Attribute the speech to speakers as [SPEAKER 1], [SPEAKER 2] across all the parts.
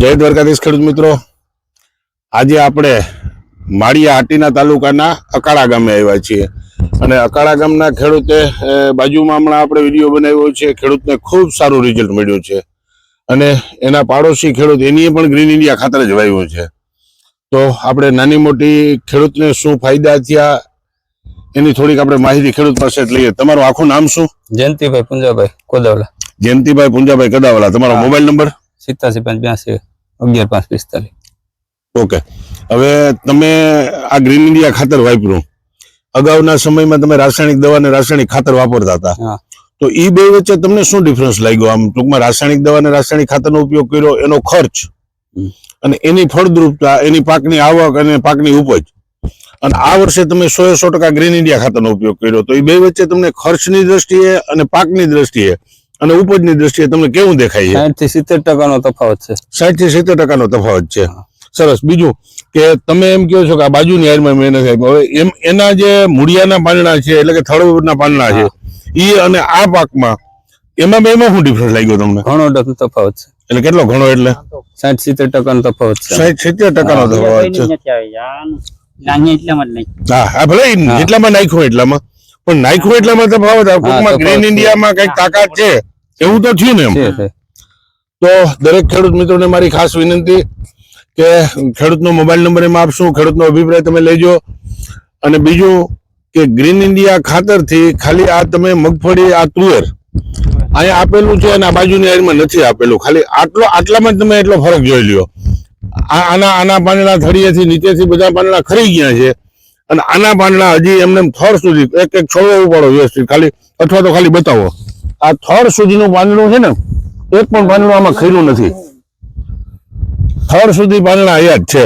[SPEAKER 1] જય દ્વારકાધીશ ખેડૂત મિત્રો, આજે આપણે માળિયા હાટીના તાલુકાના અકાળા ગામે આવ્યા છીએ અને અકાળા ગામના ખેડૂતે બાજુમાં હમણાં આપણે વિડીયો બનાવ્યો છે. ખેડૂતને ખૂબ સારું રિઝલ્ટ મળ્યું છે અને એના પાડોશી ખેડૂત એની પણ ગ્રીન ઇન્ડિયા ખાતર જ વાવ્યું છે. તો આપણે નાની મોટી ખેડૂતને શું ફાયદા થયા એની થોડીક આપણે માહિતી ખેડૂત પાસે જ લઈએ. તમારું આખું નામ શું?
[SPEAKER 2] જયંતિભાઈ પુંજાભાઈ કોદાવલા.
[SPEAKER 1] જયંતિભાઈ પુંજાભાઈ કદાવાલા. તમારો મોબાઈલ નંબર?
[SPEAKER 2] 8752
[SPEAKER 1] ઓકે. હવે તમે આ ગ્રીન ઇન્ડિયા ખાતર વાપર્યું, અગાઉના સમયમાં તમે રાસાયણિક દવા અને રાસાયણિક ખાતર વાપરતા હતા, તો એ બે વચ્ચે તમને શું ડિફરન્સ લાગ્યો? આમ ટૂંકમાં રાસાયણિક દવા અને રાસાયણિક ખાતરનો ઉપયોગ કર્યો, એનો ખર્ચ અને એની ફળદ્રુપતા, એની પાકની આવક અને પાકની ઉપજ, અને આ વર્ષે તમે 100% ગ્રીન ઇન્ડિયા ખાતરનો ઉપયોગ કર્યો, તો એ બે વચ્ચે તમને ખર્ચની દ્રષ્ટિએ અને પાકની દ્રષ્ટિએ અને ઉપજની દ્રષ્ટિએ તમને કેવું દેખાય છે?
[SPEAKER 2] 60% નો તફાવત છે.
[SPEAKER 1] 60 થી 70% નો તફાવત છે. સરસ. બીજું કે તમે એમ કહો છો કે આ બાજુની હારમાં મહેનત આવી, હવે એમ એના જે મૂળિયાના પાંદડા છે એટલે કે થળના પાંદડા છે એ અને આ પાકમાં એમાં શું ડિફરન્સ લાગ્યો તમને?
[SPEAKER 2] ઘણો તફાવત છે.
[SPEAKER 1] એટલે કેટલો ઘણો? એટલે
[SPEAKER 2] 60-70% નો તફાવત છે.
[SPEAKER 1] 60-70% નો તફાવત છે. હા, ભલે જેટલામાં નાખ્યું એટલામાં, પણ નાખ્યું એટલામાં તફાવત. ટૂંકમાં ગ્રીન ઇન્ડિયામાં કઈક તાકાત છે એવું તો થયું ને એમ. તો દરેક ખેડૂત મિત્રોને મારી ખાસ વિનંતી કે ખેડૂતનો મોબાઈલ નંબર એમાં આપશું, ખેડૂતનો અભિપ્રાય તમે લેજો. અને બીજું કે ગ્રીન ઇન્ડિયા ખાતરથી ખાલી આ તમે મગફળી, આ તુવેર અહીંયા આપેલું છે અને આ બાજુની હારમાં નથી આપેલું, ખાલી આટલામાં જ તમે એટલો ફરક જોઈ લ્યો. આના પાંદડા થળિયેથી નીચેથી બધા પાંદડા ખરી ગયા છે અને આના પાંદડા હજી એમને થળ સુધી એક છોડવો ઉપાડો વ્યવસ્થિત, ખાલી અથવા તો ખાલી બતાવો. આ થળ સુધીનું પાંદડું છે ને, એક પણ પાંદડું આમાં ખર્યું નથી. થળ સુધી પાંદડા હયાત છે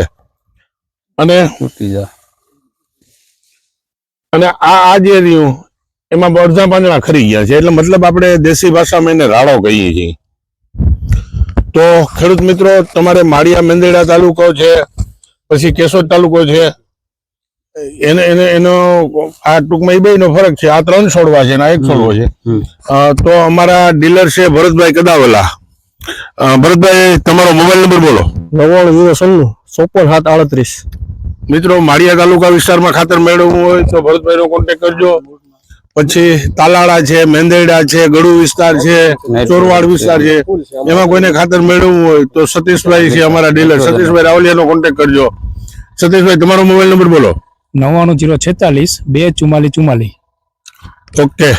[SPEAKER 1] અને આ જે રહ્યું એમાં અડધા પાંદડા ખરી ગયા છે. એટલે મતલબ આપણે દેશી ભાષામાં એને રાડો કહીએ છીએ. તો ખેડૂત મિત્રો, તમારે માળિયા મેંદરડા તાલુકો છે, પછી કેશોદ તાલુકો છે, એનો આ ટૂંકમાં એ બેનો ફરક છે. આ 3 છોડવા છે અને આ 1 છોડવો છે. તો અમારા ડીલર છે ભરતભાઈ કદાવાલા. ભરતભાઈ, તમારો મોબાઈલ નંબર બોલો.
[SPEAKER 3] 9909543738.
[SPEAKER 1] મિત્રો, માળિયા તાલુકા વિસ્તારમાં ખાતર મેળવવું હોય તો ભરતભાઈ નો કોન્ટેક્ટ કરજો. પછી તાલાળા છે, મેંદરડા છે, ગળુ વિસ્તાર છે, ચોરવાડ વિસ્તાર છે, એમાં કોઈને ખાતર મેળવવું હોય તો સતીશભાઈ છે અમારા ડીલર, સતીશભાઈ રાવલિયાનો કોન્ટેક્ટ કરજો. સતીશભાઈ, તમારો મોબાઈલ નંબર બોલો.
[SPEAKER 3] 9904624444.
[SPEAKER 1] ઓકે.